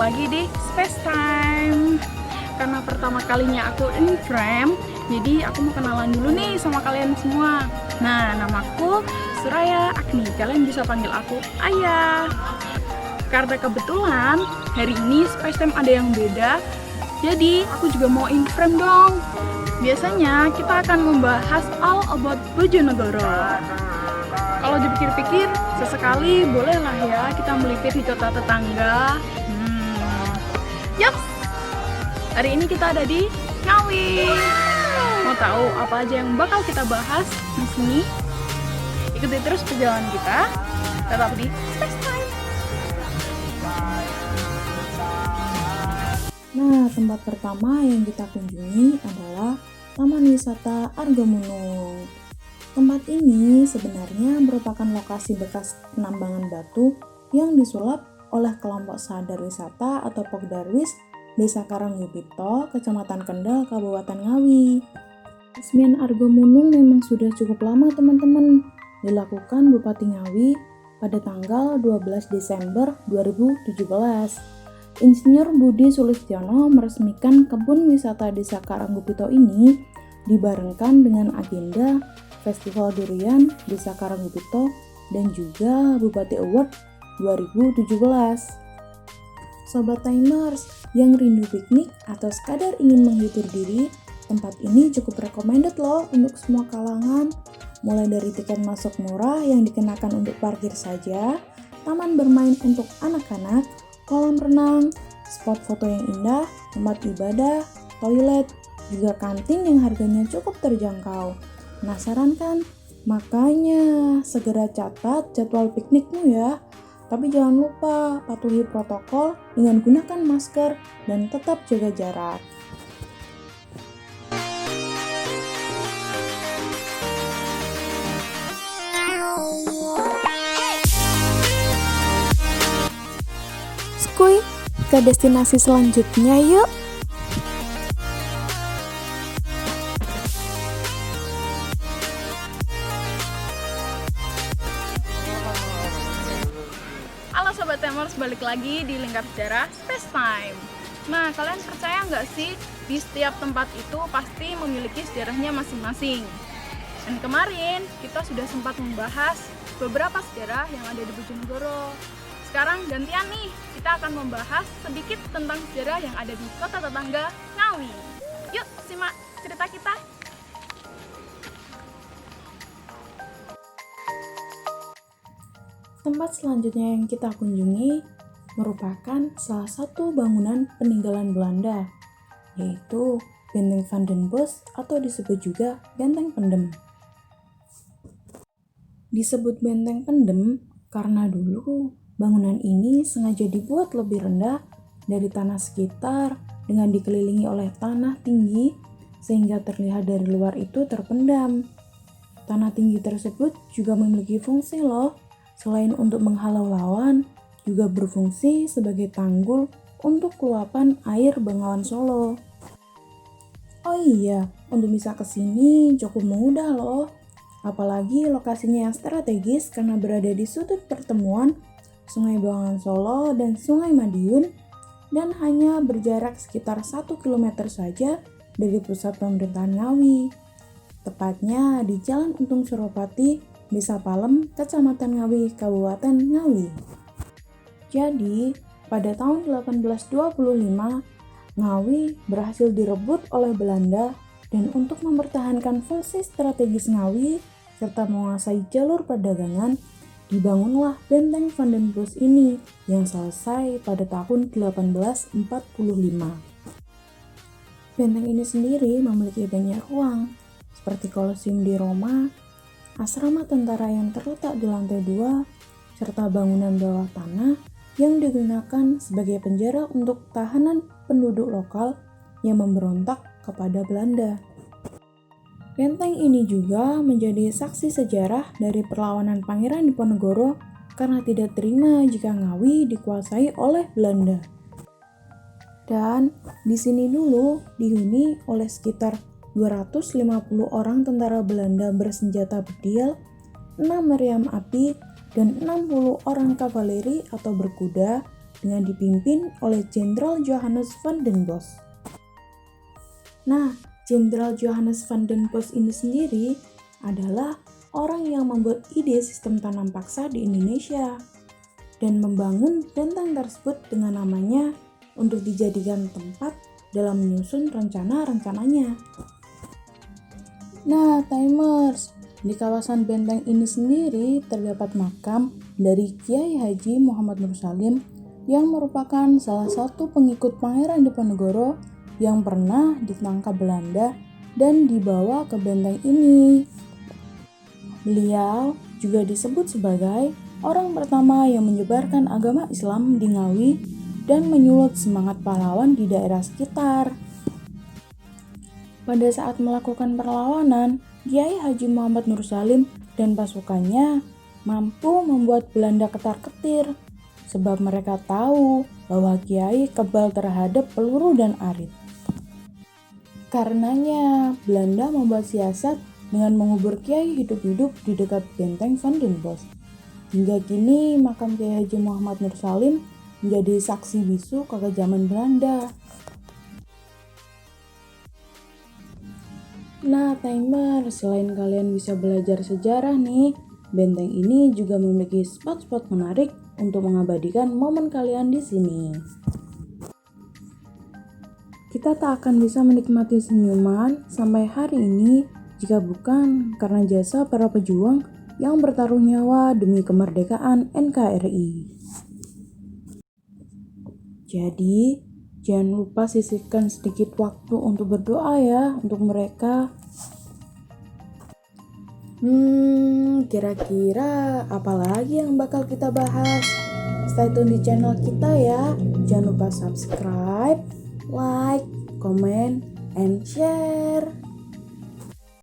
lagi di Space Time. Karena pertama kalinya aku in frame, jadi aku mau kenalan dulu nih sama kalian semua. Nah, namaku Suraya Agni. Kalian bisa panggil aku Ayah. Karena kebetulan hari ini Space Time ada yang beda, jadi aku juga mau in frame dong. Biasanya kita akan membahas all about Bojonegoro. Kalau dipikir-pikir, sesekali bolehlah ya kita melipir di kota tetangga. Yups, hari ini kita ada di Ngawi. Mau tahu apa aja yang bakal kita bahas di sini? Ikuti terus perjalanan kita, tetap di Space Time. Nah, tempat pertama yang kita kunjungi adalah Taman Wisata Argomulung. Tempat ini sebenarnya merupakan lokasi bekas penambangan batu yang disulap oleh kelompok sadar wisata atau Pokdarwis Desa Karanggupito, Kecamatan Kendal, Kabupaten Ngawi. Resmian Argomulung memang sudah cukup lama teman-teman, dilakukan Bupati Ngawi pada tanggal 12 Desember 2017. Insinyur Budi Sulistiono meresmikan kebun wisata Desa Karanggupito ini dibarengkan dengan agenda Festival Durian Desa Karanggupito dan juga Bupati Award 2017. Sobat Timers yang rindu piknik atau sekadar ingin menghibur diri, tempat ini cukup recommended loh untuk semua kalangan. Mulai dari tiket masuk murah yang dikenakan untuk parkir saja, taman bermain untuk anak-anak, kolam renang, spot foto yang indah, tempat ibadah, toilet, juga kantin yang harganya cukup terjangkau. Penasaran kan? Makanya segera catat jadwal piknikmu ya. Tapi jangan lupa patuhi protokol dengan gunakan masker dan tetap jaga jarak. Skuy, ke destinasi selanjutnya yuk. Halo Sobat Timers, balik lagi di Lingkar Sejarah Space Time. Nah, kalian percaya nggak sih di setiap tempat itu pasti memiliki sejarahnya masing-masing? Dan kemarin kita sudah sempat membahas beberapa sejarah yang ada di Bojonegoro. Sekarang gantian nih, kita akan membahas sedikit tentang sejarah yang ada di kota tetangga Ngawi. Yuk, simak cerita kita. Tempat selanjutnya yang kita kunjungi merupakan salah satu bangunan peninggalan Belanda, yaitu Benteng Van den Bosch atau disebut juga Benteng Pendem. Disebut Benteng Pendem karena dulu bangunan ini sengaja dibuat lebih rendah dari tanah sekitar dengan dikelilingi oleh tanah tinggi sehingga terlihat dari luar itu terpendam. Tanah tinggi tersebut juga memiliki fungsi loh. Selain untuk menghalau lawan, juga berfungsi sebagai tanggul untuk luapan air Bengawan Solo. Oh iya, untuk bisa ke sini cukup mudah loh. Apalagi lokasinya yang strategis karena berada di sudut pertemuan Sungai Bengawan Solo dan Sungai Madiun dan hanya berjarak sekitar 1 km saja dari pusat pemerintahan Ngawi. Tepatnya di Jalan Untung Suropati, Desa Palem, Kecamatan Ngawi, Kabupaten Ngawi. Jadi, pada tahun 1825, Ngawi berhasil direbut oleh Belanda dan untuk mempertahankan fungsi strategis Ngawi serta menguasai jalur perdagangan, dibangunlah Benteng Van den Bosch ini yang selesai pada tahun 1845. Benteng ini sendiri memiliki banyak ruang, seperti Kolosium di Roma, asrama tentara yang terletak di lantai 2, serta bangunan bawah tanah yang digunakan sebagai penjara untuk tahanan penduduk lokal yang memberontak kepada Belanda. Benteng ini juga menjadi saksi sejarah dari perlawanan Pangeran Diponegoro karena tidak terima jika Ngawi dikuasai oleh Belanda. Dan di sini dulu dihuni oleh sekitar 250 orang tentara Belanda bersenjata bedil, 6 meriam api, dan 60 orang kavaleri atau berkuda dengan dipimpin oleh Jenderal Johannes van den Bosch. Nah, Jenderal Johannes van den Bosch ini sendiri adalah orang yang membuat ide sistem tanam paksa di Indonesia dan membangun benteng tersebut dengan namanya untuk dijadikan tempat dalam menyusun rencana-rencananya. Nah, timers, di kawasan benteng ini sendiri terdapat makam dari Kiai Haji Muhammad Nur Salim yang merupakan salah satu pengikut Pangeran Diponegoro yang pernah ditangkap Belanda dan dibawa ke benteng ini. Beliau juga disebut sebagai orang pertama yang menyebarkan agama Islam di Ngawi dan menyulut semangat pahlawan di daerah sekitar. Pada saat melakukan perlawanan, Kiai Haji Muhammad Nur Salim dan pasukannya mampu membuat Belanda ketar-ketir sebab mereka tahu bahwa Kiai kebal terhadap peluru dan arit. Karenanya, Belanda membuat siasat dengan mengubur Kiai hidup-hidup di dekat benteng Van den Bosch. Hingga kini, makam Kiai Haji Muhammad Nur Salim menjadi saksi bisu kekejaman Belanda. Nah, timer, selain kalian bisa belajar sejarah nih, benteng ini juga memiliki spot-spot menarik untuk mengabadikan momen kalian di sini. Kita tak akan bisa menikmati senyuman sampai hari ini jika bukan karena jasa para pejuang yang bertaruh nyawa demi kemerdekaan NKRI. Jadi, jangan lupa sisihkan sedikit waktu untuk berdoa ya untuk mereka. Kira-kira apa lagi yang bakal kita bahas? Stay tune di channel kita ya. Jangan lupa subscribe, like, comment, and share.